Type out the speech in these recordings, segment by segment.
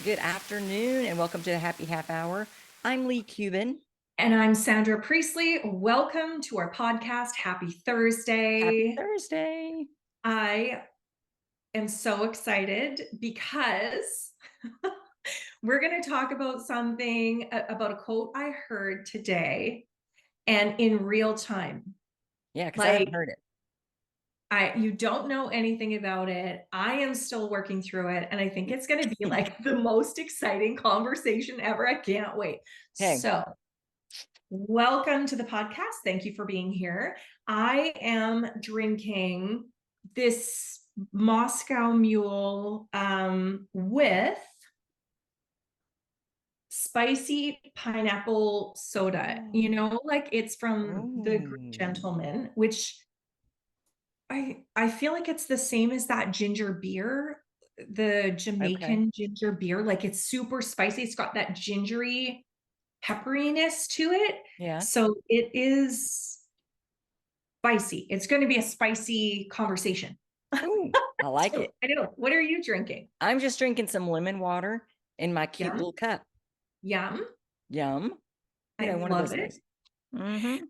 Good afternoon and welcome to the Happy Half Hour. I'm Leigh Kubin. And I'm Sandra Priestley. Welcome to our podcast. Happy Thursday. Happy Thursday. I am so excited because we're going to talk about something, about a quote I heard today and in real time. Yeah, because I haven't heard it. You don't know anything about it. I am still working through it. And I think it's going to be like the most exciting conversation ever. I can't wait. Okay. So welcome to the podcast. Thank you for being here. I am drinking this Moscow Mule with spicy pineapple soda. You know, like it's from the Green Gentleman, which I feel like it's the same as that ginger beer, the Jamaican ginger beer. Like it's super spicy. It's got that gingery pepperiness to it. Yeah. So it is spicy. It's going to be a spicy conversation. Ooh, I like it. I know. What are you drinking? I'm just drinking some lemon water in my cute Yum. little cup. Yum. Yum. I One of love those it. things. Mm-hmm.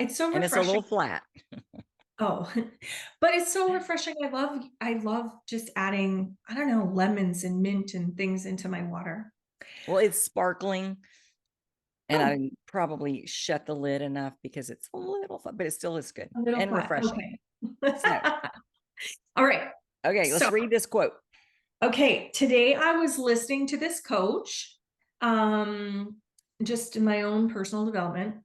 It's so And it's a refreshing. little flat. Oh, but it's so refreshing. I love just adding, I don't know, lemons and mint and things into my water. Well, it's sparkling. And I didn't probably shut the lid enough because it's a little fun, but it still is good and flat. refreshing. Okay. So, all right. Okay, let's read this quote. Okay, today I was listening to this coach, just in my own personal development,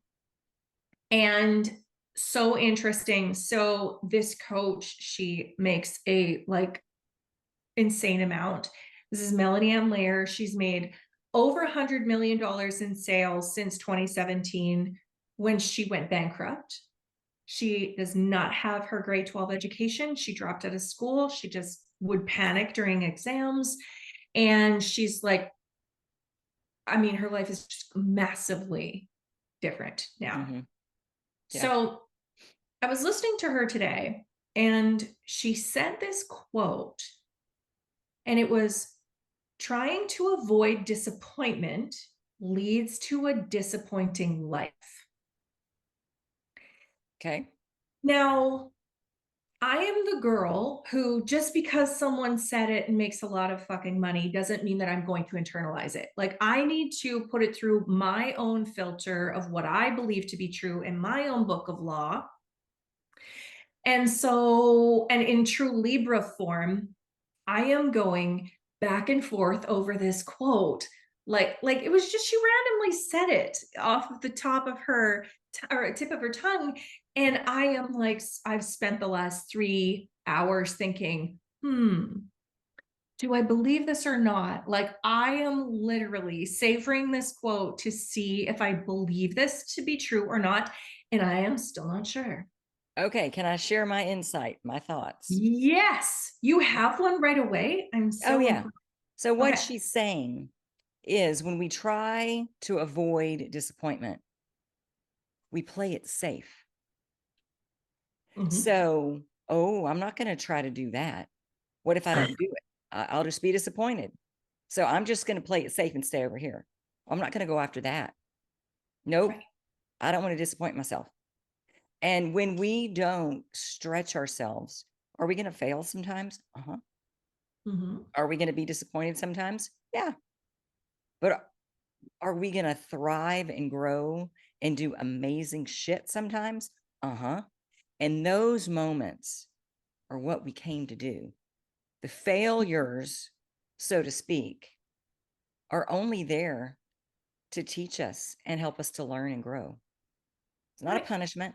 and so interesting. So this coach, she makes a like insane amount. This is Melanie Ann Lair. She's made over $100 million in sales since 2017 when she went bankrupt. She does not have her grade 12 education. She dropped out of school. She just would panic during exams. And she's like, I mean, her life is just massively different now. Mm-hmm. Yeah. So I was listening to her today and she said this quote, and it was, trying to avoid disappointment leads to a disappointing life. Okay. Now, I am the girl who, just because someone said it and makes a lot of fucking money doesn't mean that I'm going to internalize it. Like, I need to put it through my own filter of what I believe to be true in my own book of law. And so, and in true Libra form, I am going back and forth over this quote. Like it was just, she randomly said it off of the top of her or tip of her tongue. And I am like, I've spent the last 3 hours thinking, do I believe this or not? Like, I am literally savoring this quote to see if I believe this to be true or not. And I am still not sure. Okay. Can I share my insight, my thoughts? Yes. You have one right away. I'm so yeah. So what okay. she's saying is when we try to avoid disappointment, we play it safe. So, I'm not going to try to do that. What if I don't do it? I'll just be disappointed. So I'm just going to play it safe and stay over here. I'm not going to go after that. Nope. Right. I don't want to disappoint myself. And when we don't stretch ourselves, are we going to fail sometimes? Are we going to be disappointed sometimes? Yeah. But are we going to thrive and grow and do amazing shit sometimes? And those moments are what we came to do. The failures, so to speak, are only there to teach us and help us to learn and grow. It's not a punishment.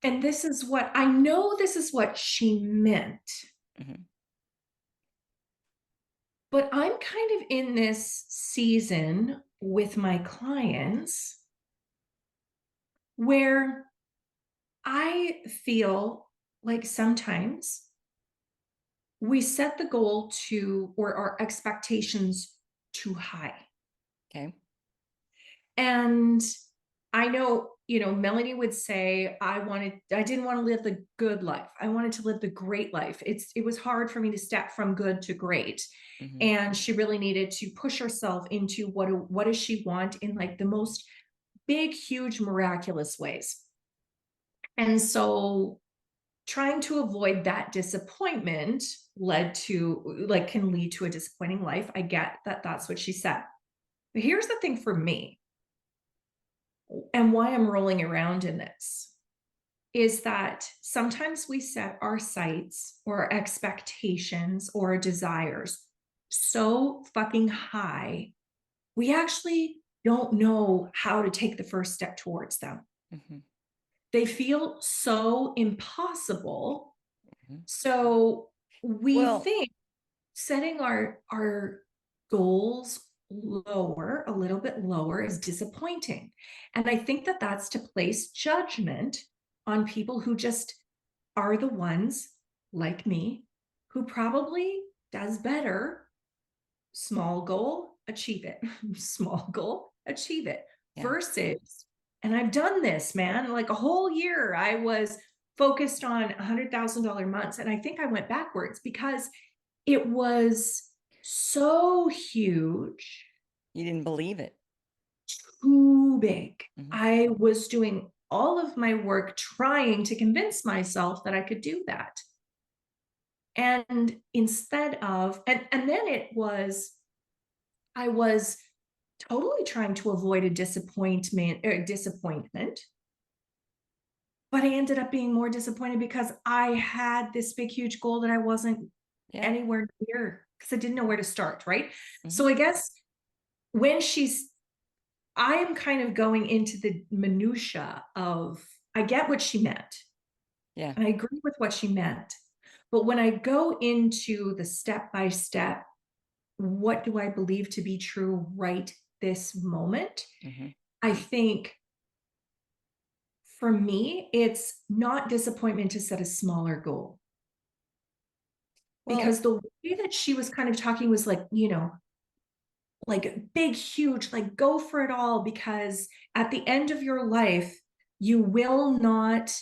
And this is what I know, this is what she meant. But I'm kind of in this season with my clients where I feel like sometimes we set the goal or our expectations too high. Okay. And I know Melanie would say, I didn't want to live the good life. I wanted to live the great life. It was hard for me to step from good to great. Mm-hmm. And she really needed to push herself into what does she want in like the most big, huge, miraculous ways. And so trying to avoid that disappointment can lead to a disappointing life. I get that that's what she said. But here's the thing for me, and why I'm rolling around in this, is that sometimes we set our sights or our expectations or our desires so fucking high, we actually don't know how to take the first step towards them. Mm-hmm. They feel so impossible. Mm-hmm. So we Well, think setting our goals lower, a little bit lower, is disappointing. And I think that that's to place judgment on people who just are the ones like me who probably does better. Small goal, achieve it. Small goal, achieve it. yeah. Versus, and I've done this, man, like a whole year I was focused on $100,000 months, and I think I went backwards because it was so huge, You didn't believe it. too big. Mm-hmm. I was doing all of my work trying to convince myself that I could do that. And instead of, and then I was totally trying to avoid a disappointment, but I ended up being more disappointed because I had this big, huge goal that I wasn't anywhere near because I didn't know where to start. Right. Mm-hmm. So I guess I am kind of going into the minutia of, I get what she meant. Yeah. And I agree with what she meant. But when I go into the step-by-step, what do I believe to be true right this moment? Mm-hmm. I think for me, it's not disappointment to set a smaller goal. Well, because the way that she was kind of talking was like, like big, huge, like go for it all, because at the end of your life, you will not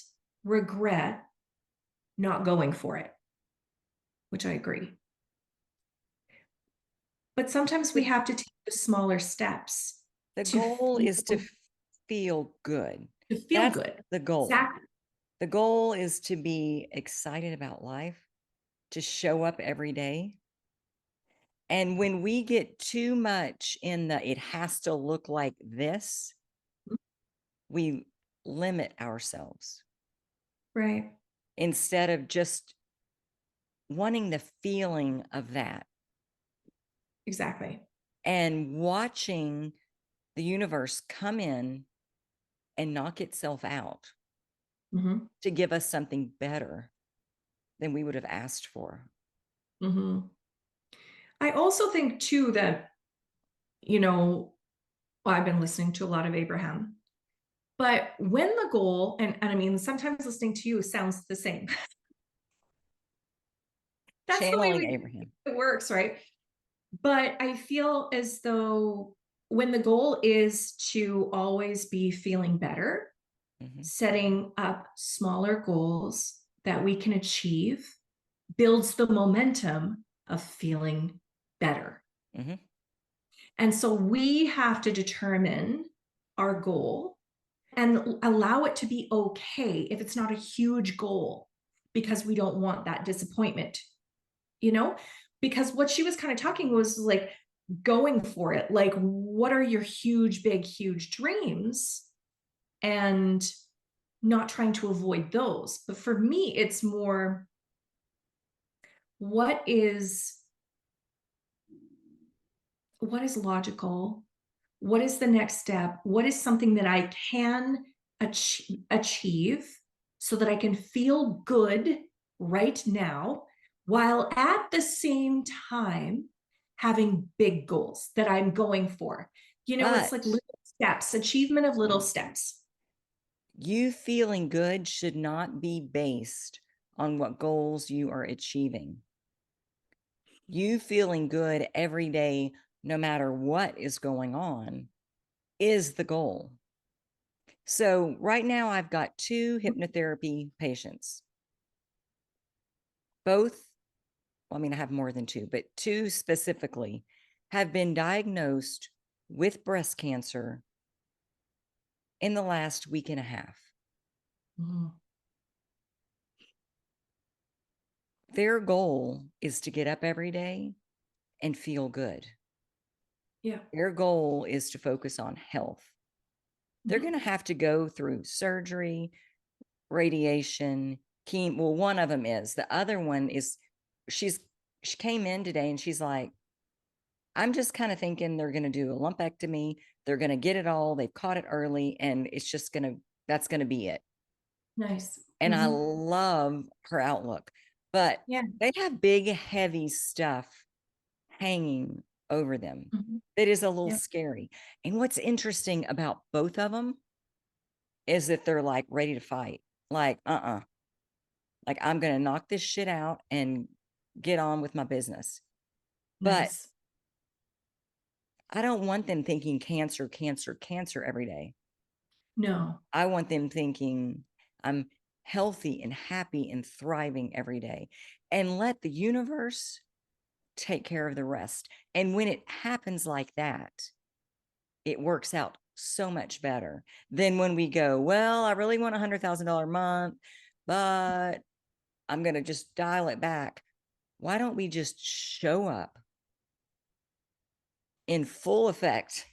regret not going for it, which I agree. But sometimes we have to take the smaller steps. The goal is to feel good. To feel That's good. the goal. Exactly. The goal is to be excited about life, to show up every day. And when we get too much in it has to look like this, we limit ourselves. Right. Instead of just wanting the feeling of that. Exactly. And watching the universe come in and knock itself out mm-hmm. to give us something better than we would have asked for. Mm-hmm. I also think too that, I've been listening to a lot of Abraham, but when the goal, and I mean, sometimes listening to you sounds the same. That's channeling the way Abraham. It works, right? But I feel as though when the goal is to always be feeling better, mm-hmm. setting up smaller goals that we can achieve builds the momentum of feeling better. Mm-hmm. And so we have to determine our goal and allow it to be okay if it's not a huge goal, because we don't want that disappointment, because what she was kind of talking was like going for it. Like, what are your huge, big, huge dreams? And not trying to avoid those. But for me, it's more, what is logical? What is the next step? What is something that I can achieve so that I can feel good right now, while at the same time having big goals that I'm going for? It's like little steps, achievement of little steps. You feeling good should not be based on what goals you are achieving. You feeling good every day, no matter what is going on, is the goal. So right now I've got 2 hypnotherapy patients. Both, well, I mean, I have more than 2, but 2 specifically have been diagnosed with breast cancer in the last week and a half. Mhm. Their goal is to get up every day and feel good. Yeah. Their goal is to focus on health. They're Mhm. going to have to go through surgery, radiation, chemo. Well, one of them is. The other one is she's she came in today and she's like, I'm just kind of thinking they're going to do a lumpectomy. They're going to get it all. They've caught it early and it's just going to, that's going to be it. Nice. And I Mhm. love her outlook, but Yeah. they have big, heavy stuff hanging over them. Mhm. That is a little Yeah. scary. And what's interesting about both of them is that they're like ready to fight. Like, like I'm going to knock this shit out and get on with my business. But Nice. I don't want them thinking cancer, cancer, cancer every day. No. I want them thinking I'm healthy and happy and thriving every day, and let the universe take care of the rest. And when it happens like that, it works out so much better than when we go, well, I really want $100,000 a month, but I'm going to just dial it back. Why don't we just show up in full effect,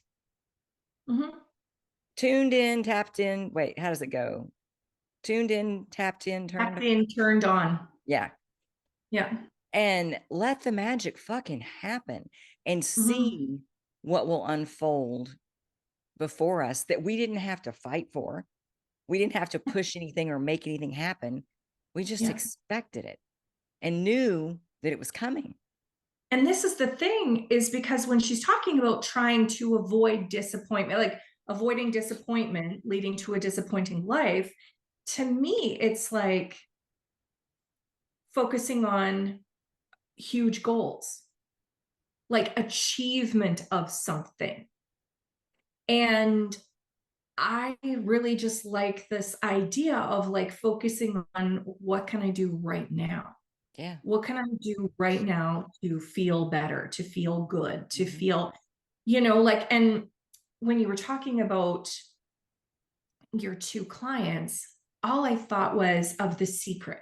Mhm. tuned in, tapped in? Wait, how does it go? Tuned in, tapped in, turned Tapped on. in, turned on. Yeah. Yeah. And let the magic fucking happen and Mhm. see what will unfold before us that we didn't have to fight for. We didn't have to push anything or make anything happen. We just Yeah. expected it and knew that it was coming. And this is the thing, is because when she's talking about trying to avoid disappointment, like avoiding disappointment leading to a disappointing life, to me, it's like focusing on huge goals, like achievement of something. And I really just like this idea of like focusing on what can I do right now? Yeah. What can I do right now to feel better, to feel good, to Mhm. feel, like, and when you were talking about your 2 clients, all I thought was of The Secret.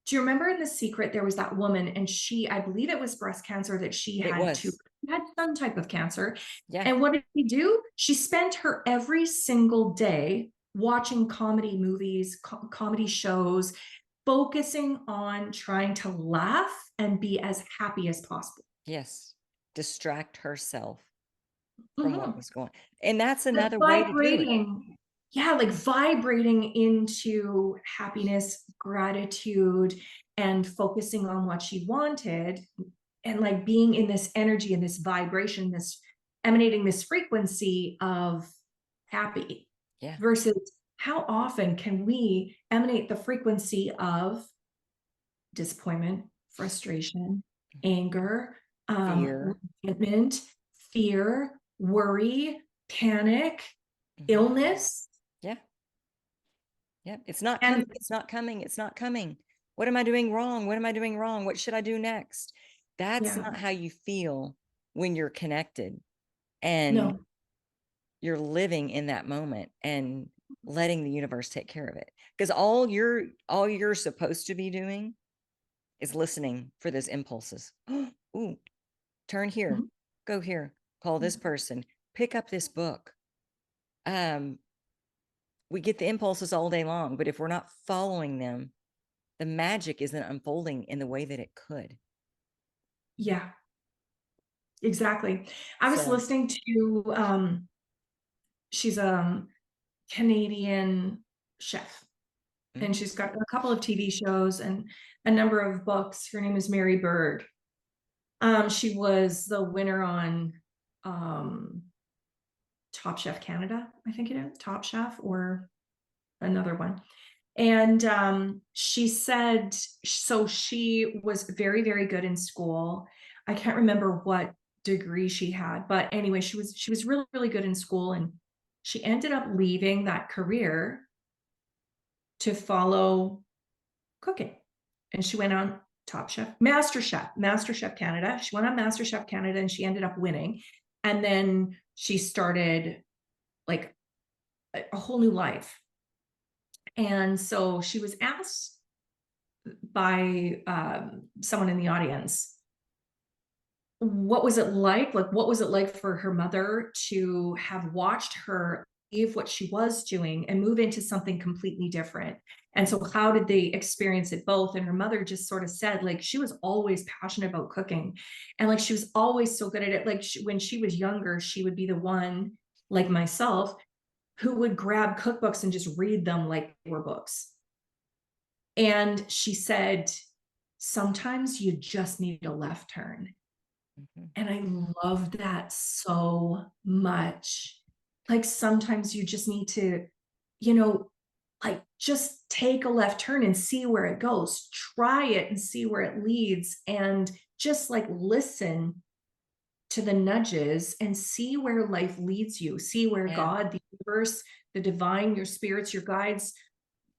Do you remember in The Secret, there was that woman and I believe it was breast cancer that she It had too. was. She had some type of cancer. Yeah. And what did she do? She spent her every single day watching comedy movies, comedy shows, focusing on trying to laugh and be as happy as possible. Yes. Distract herself from what Mhm. was going. And that's Like another way to do it. vibrating. Yeah, like vibrating into happiness, gratitude, and focusing on what she wanted, and like being in this energy and this vibration, this emanating this frequency of happy, Yeah. versus how often can we emanate the frequency of disappointment, frustration, Mhm. anger, Fear. resentment, fear, worry, panic, Mhm. illness. Yeah. Yep. It's not coming. And It's not coming. It's not coming. What am I doing wrong? What am I doing wrong? What should I do next? That's yeah, not how you feel when you're connected and no, you're living in that moment and letting the universe take care of it. Because all you're supposed to be doing is listening for those impulses. Ooh, turn here, mhm, go here, call this person, pick up this book. Um, we get the impulses all day long, but if we're not following them, the magic isn't unfolding in the way that it could. yeah, exactly. I was So, listening to she's a Canadian chef, and mm, she's got a couple of TV shows and a number of books. Her name is Mary Bird. She was the winner on um Top Chef Canada, I think it is, Top Chef or another one. And she said, so she was very, very good in school. I can't remember what degree she had, but anyway, she was really, really good in school. And She ended up leaving that career to follow cooking. And she went on Top Chef, MasterChef Canada. She went on MasterChef Canada and she ended up winning. And then she started like a whole new life. And so she was asked by someone in the audience, what was it like? Like, what was it like for her mother to have watched her leave what she was doing and move into something completely different? And so how did they experience it both? And her mother just sort of said, like, she was always passionate about cooking. And like, she was always so good at it. Like when she was younger, she would be the one, like myself, who would grab cookbooks and just read them like they were books. And she said, sometimes you just need a left turn. Mm-hmm. And I love that so much. Like sometimes you just need to, you know, like just take a left turn and see where it goes. Try it and see where it leads. And just like listen to the nudges and see where life leads you. See where Yeah. God, the universe, the divine, your spirits, your guides,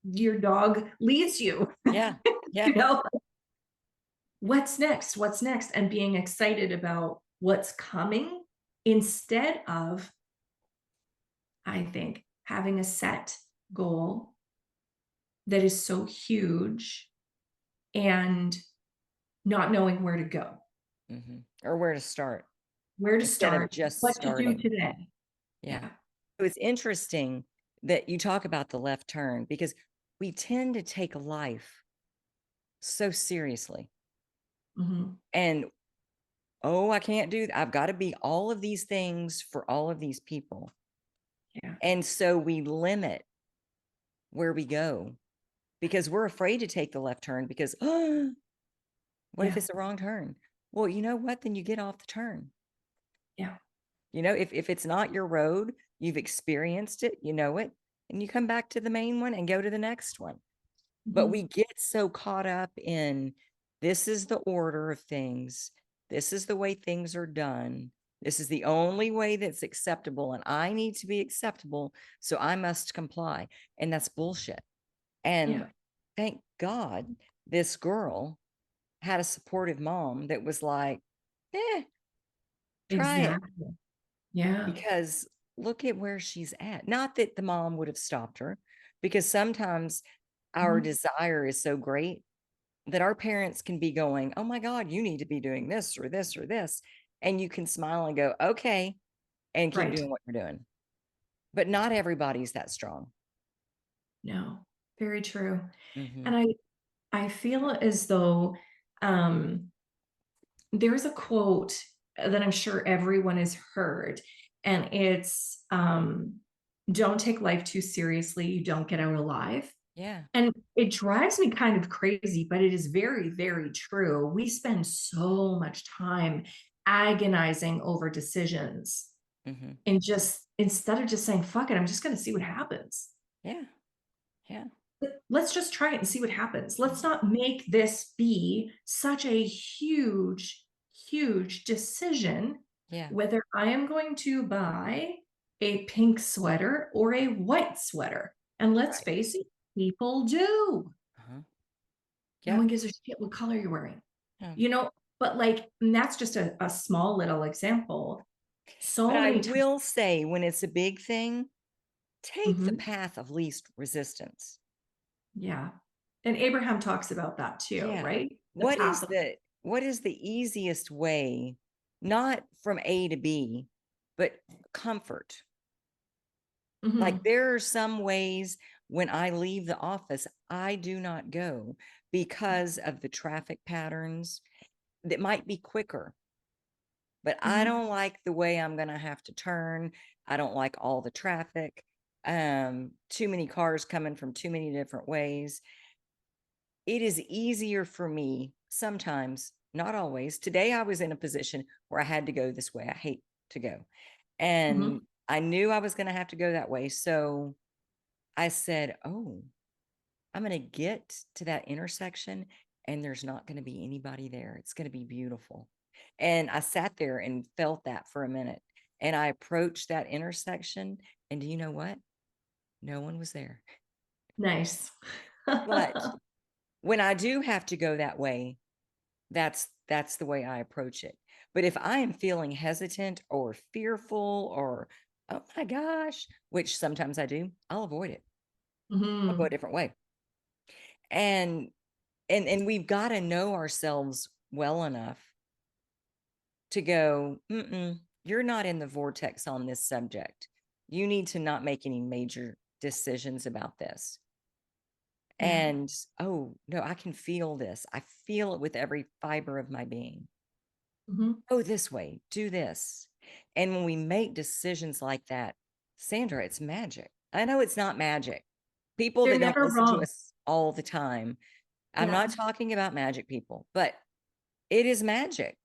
your dog leads you. Yeah. Yeah. You know, what's next? What's next? And being excited about what's coming instead of, I think, having a set goal that is so huge and not knowing where to go, Mm-hmm. Or where to start where to instead of start, just what to do starting. today. Yeah. Yeah. So it's interesting that you talk about the left turn because we tend to take life so seriously. Mm-hmm. And oh, I can't do that. I've got to be all of these things for all of these people. Yeah. And so we limit where we go because we're afraid to take the left turn because, oh, what if Yeah. it's the wrong turn? Well, you know what? Then you get off the turn. Yeah. You know, if it's not your road, you've experienced it, you know it, and you come back to the main one and go to the next one. But Mm-hmm. we get so caught up in this is the order of things. This is the way things are done. This is the only way that's acceptable. And I need to be acceptable. So I must comply. And that's bullshit. And Yeah. thank God this girl had a supportive mom that was like, try it. Exactly. Yeah. Because look at where she's at. Not that the mom would have stopped her, because sometimes our Mm-hmm. desire is so great that our parents can be going, oh my God, you need to be doing this or this or this. And you can smile and go, okay, and keep Right. doing what you're doing. But not everybody's that strong. No, very true. Mm-hmm. And I feel as though um there's a quote that I'm sure everyone has heard, and it's don't take life too seriously, you don't get out alive. Yeah. And it drives me kind of crazy, but it is very, very true. We spend so much time agonizing over decisions Mm-hmm. and just instead of just saying, fuck it, I'm just going to see what happens. Yeah. Yeah. Let's just try it and see what happens. Let's not make this be such a huge, huge decision Yeah. whether I am going to buy a pink sweater or a white sweater. And let's Right. face it, people do. Uh-huh. No Yep. one gives a shit what color you're wearing, Yeah. you know? But like, and that's just a small little example. But So I many times. will say, when it's a big thing, take the Mhm. path of least resistance. Yeah. And Abraham talks about that too, Yeah. right? The What path is of, the easiest way, not from A to B, but comfort? Like Mhm. there are some ways when I leave the office, I do not go because of the traffic patterns that might be quicker, but I Mhm. don't like the way I'm going to have to turn. I don't like all the traffic. Too many cars coming from too many different ways. It is easier for me sometimes, not always. Today I was in a position where I had to go this way. I hate to go. Mhm. And I knew I was going to have to go that way. So I said, oh, I'm going to get to that intersection and there's not going to be anybody there. It's going to be beautiful. And I sat there and felt that for a minute. And I approached that intersection And do you know what? No one was there. Nice. But when I do have to go that way, that's the way I approach it. But if I am feeling hesitant or fearful or, oh my gosh, which sometimes I do, I'll avoid it. I'll go a different way. And we've got to know ourselves well enough to go, you're not in the vortex on this subject. You need to not make any major decisions about this. Yeah. And, oh, no, I can feel this. I feel it with every fiber of my being. Go this way, do this. And when we make decisions like that, Sandra, it's magic. I know it's not magic. People They're that don't never listen to wrong. us all the time, I'm Yeah. not talking about magic people, but it is magic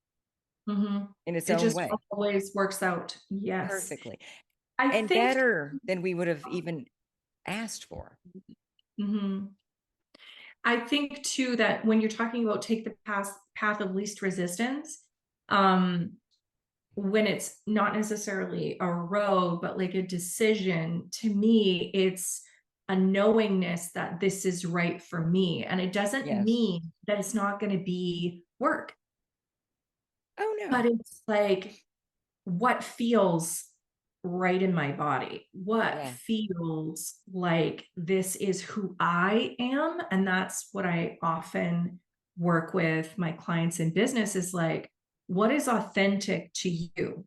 in its It own just way, always works out. Yes. perfectly, I and think better than we would have even asked for. mhm. I think too that when you're talking about take the path of least resistance, when it's not necessarily a road, but like a decision, to me, it's a knowingness that this is right for me. And it doesn't Yes. mean that it's not going to be work, Oh, no. but it's like what feels right in my body, what Yeah. feels like this is who I am. And that's what I often work with my clients in business is like, what is authentic to you?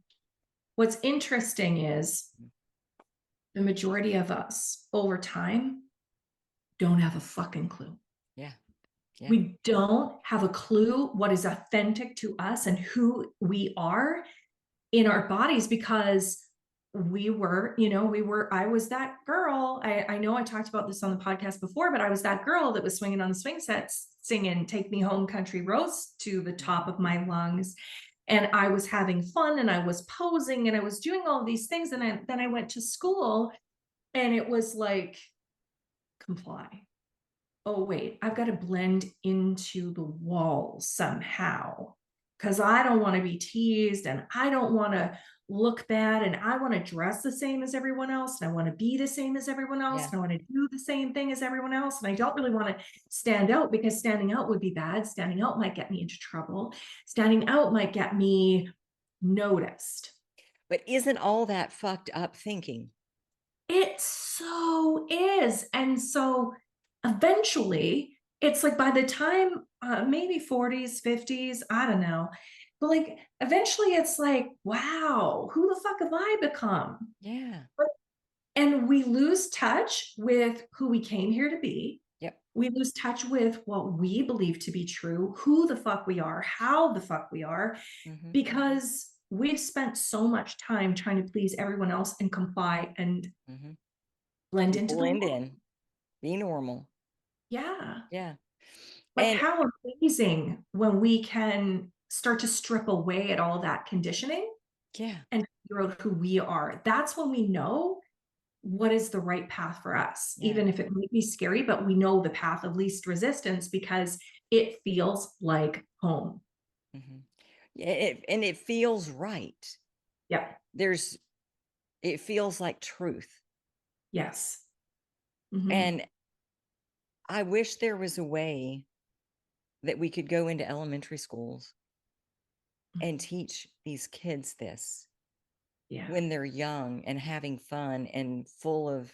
What's interesting is the majority of us over time don't have a fucking clue. Yeah. Yeah. We don't have a clue what is authentic to us and who we are in our bodies because I was that girl. I know I talked about this on the podcast before, but I was that girl that was swinging on the swing sets, singing Take Me Home Country Roads to the top of my lungs. And I was having fun and I was posing and I was doing all these things. And then I went to school and it was like, comply. Oh, wait, I've got to blend into the walls somehow because I don't want to be teased and I don't want to look bad and I want to dress the same as everyone else and I want to be the same as everyone else Yeah. and I want to do the same thing as everyone else. And I don't really want to stand out because standing out would be bad. Standing out might get me into trouble. Standing out might get me noticed. But isn't all that fucked up thinking? It so is. And so eventually, it's like by the time maybe 40s, 50s, I don't know. But like eventually it's like, wow, who the fuck have I become? Yeah. And we lose touch with who we came here to be. Yep. We lose touch with what we believe to be true, who the fuck we are, how the fuck we are, because we've spent so much time trying to please everyone else and comply and blend into the Blend world. in, be normal. Yeah. Yeah. Like And how amazing when we can start to strip away at all that conditioning yeah. and figure out who we are. That's when we know what is the right path for us, Yeah. even if it might be scary, but we know the path of least resistance because it feels like home. Yeah, and it feels right. Yeah. It feels like truth. Yes. And I wish there was a way that we could go into elementary schools and teach these kids this when they're young and having fun and full of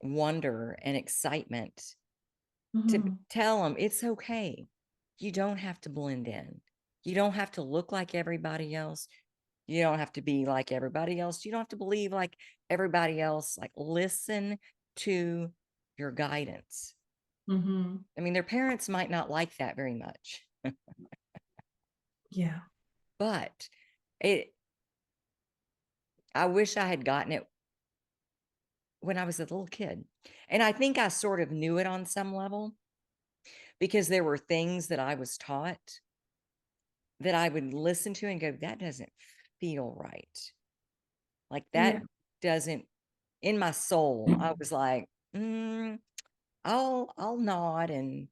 wonder and excitement, to tell them it's okay. You don't have to blend in. You don't have to look like everybody else. You don't have to be like everybody else. You don't have to believe like everybody else. Like, listen to your guidance. I mean, their parents might not like that very much. Yeah. But I wish I had gotten it when I was a little kid. And I think I sort of knew it on some level because there were things that I was taught that I would listen to and go, that doesn't feel right. Like that doesn't, in my soul, I was like, I'll nod and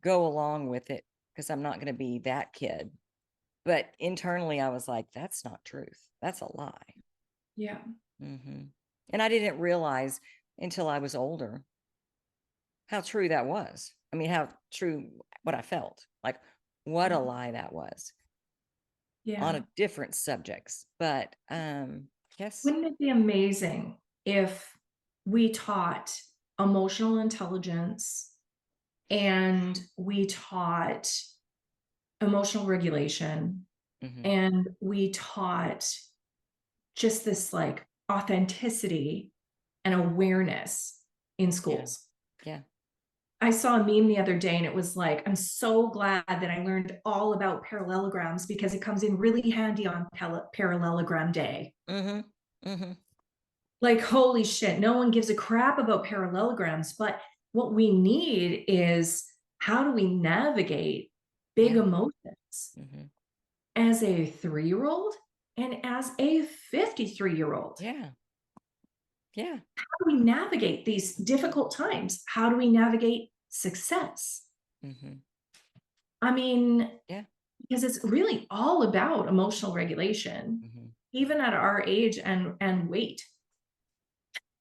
go along with it because I'm not going to be that kid. But internally, I was like, that's not truth. That's a lie. Yeah. And I didn't realize until I was older how true that was. I mean, how true what I felt. Like, what a lie that was on Yeah. a different subjects. But yes. Wouldn't it be amazing if we taught emotional intelligence and we taught emotional regulation Mhm. and we taught just this like authenticity and awareness in Yeah. schools? Yeah. I saw a meme the other day and it was like, I'm so glad that I learned all about parallelograms because it comes in really handy on parallelogram day. Mhm. Mhm. Like, holy shit, no one gives a crap about parallelograms. But what we need is, how do we navigate big Yeah. emotions Mhm. as a 3-year-old and as a 53-year-old? Yeah. Yeah. How do we navigate these difficult times? How do we navigate success? Mhm. I mean, Yeah. because it's really all about emotional regulation, Mhm. even at our age and weight.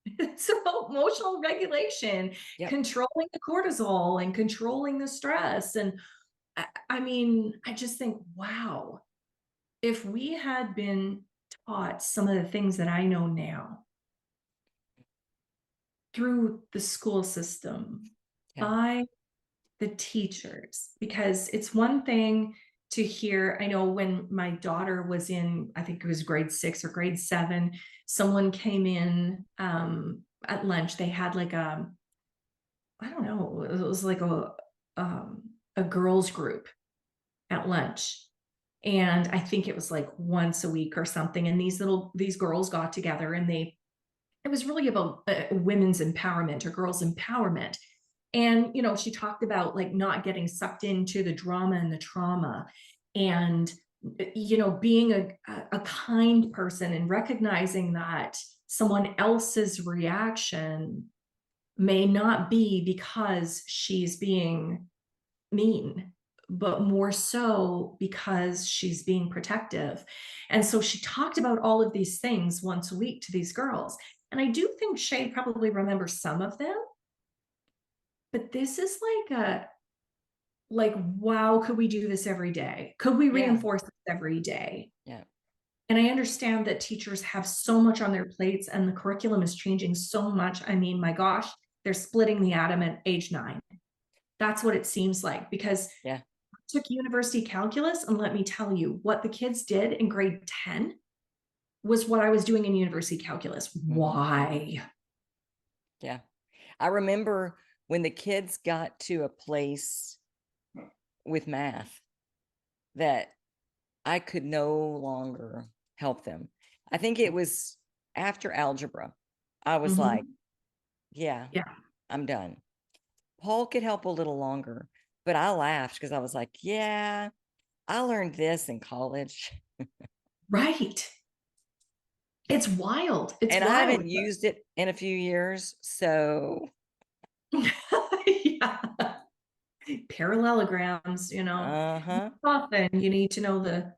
It's about emotional regulation, Yep. controlling the cortisol and controlling the stress. And I mean, I just think, wow, if we had been taught some of the things that I know now through the school system Yeah. by the teachers, because it's one thing to hear. I know when my daughter was in, I think it was grade 6 or grade 7, someone came in at lunch. They had like I don't know, it was like a girls group at lunch. And I think it was like once a week or something. And these girls got together and it was really about women's empowerment or girls empowerment. And, she talked about like not getting sucked into the drama and the trauma and, being a kind person and recognizing that someone else's reaction may not be because she's being mean, but more so because she's being protective. And so she talked about all of these things once a week to these girls. And I do think Shay probably remembers some of them, but this is like, wow, could we do this every day? Could we Yeah. reinforce this every day? Yeah. And I understand that teachers have so much on their plates and the curriculum is changing so much. I mean, my gosh, they're splitting the atom at age 9. That's what it seems like, because Yeah. I took university calculus, and let me tell you, what the kids did in grade 10 was what I was doing in university calculus. Mhm. Why? Yeah. I remember when the kids got to a place with math that I could no longer help them. I think it was after algebra. I was like, Mhm. yeah, Yeah, I'm done. Paul could help a little longer, but I laughed because I was like, yeah, I learned this in college right. It's wild. It's and I wild. haven't used it in a few years. So, Yeah. Parallelograms, uh-huh, often you need to know the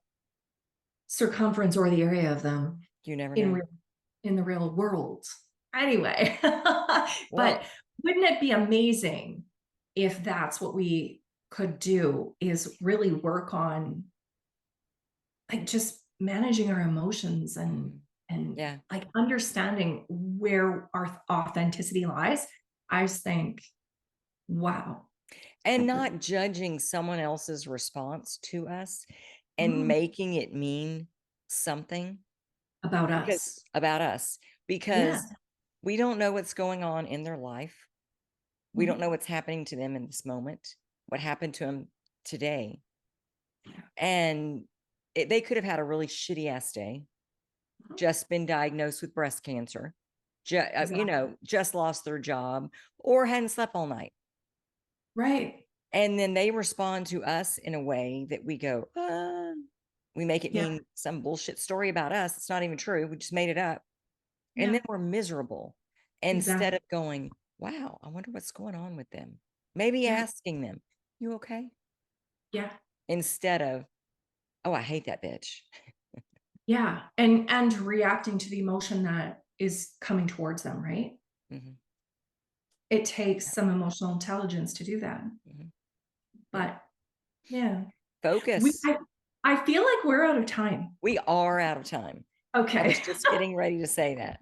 circumference or the area of them you never in know. real in the real world. Anyway, but Well, wouldn't it be amazing if that's what we could do, is really work on like just managing our emotions and mhm, and yeah. like understanding where our authenticity lies. I just think, wow. And not judging someone else's response to us and Mm, making it mean something about because us. about us, Yeah. because we don't know what's going on in their life. We don't Mhm. know what's happening to them in this moment, what happened to them today. And they could have had a really shitty ass day, Mhm. just been diagnosed with breast cancer, Exactly. just lost their job or hadn't slept all night. Right. And then they respond to us in a way that we go, we make it Yeah. mean some bullshit story about us. It's not even true. We just made it up. And Yeah. then we're miserable instead Exactly. of going, wow, I wonder what's going on with them. Maybe Yeah. asking them, you okay? Yeah. Instead of, oh, I hate that bitch. Yeah. And reacting to the emotion that is coming towards them, right? Mhm. It takes some emotional intelligence to do that. Mhm. Yeah. But yeah, we Focus. I feel like we're out of time. We are out of time. I was Okay. just getting ready to say that.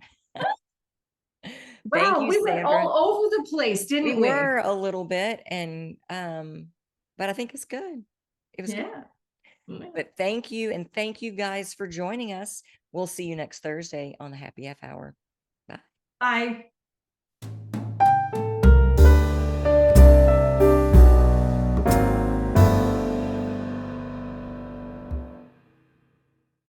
Thank Wow, you, we went Sandra. all over the place, We didn't we? were a little bit, and but I think it's good. It was good. Yeah. Yeah. But thank you, and thank you guys for joining us. We'll see you next Thursday on the Happy F Hour. Bye. Bye.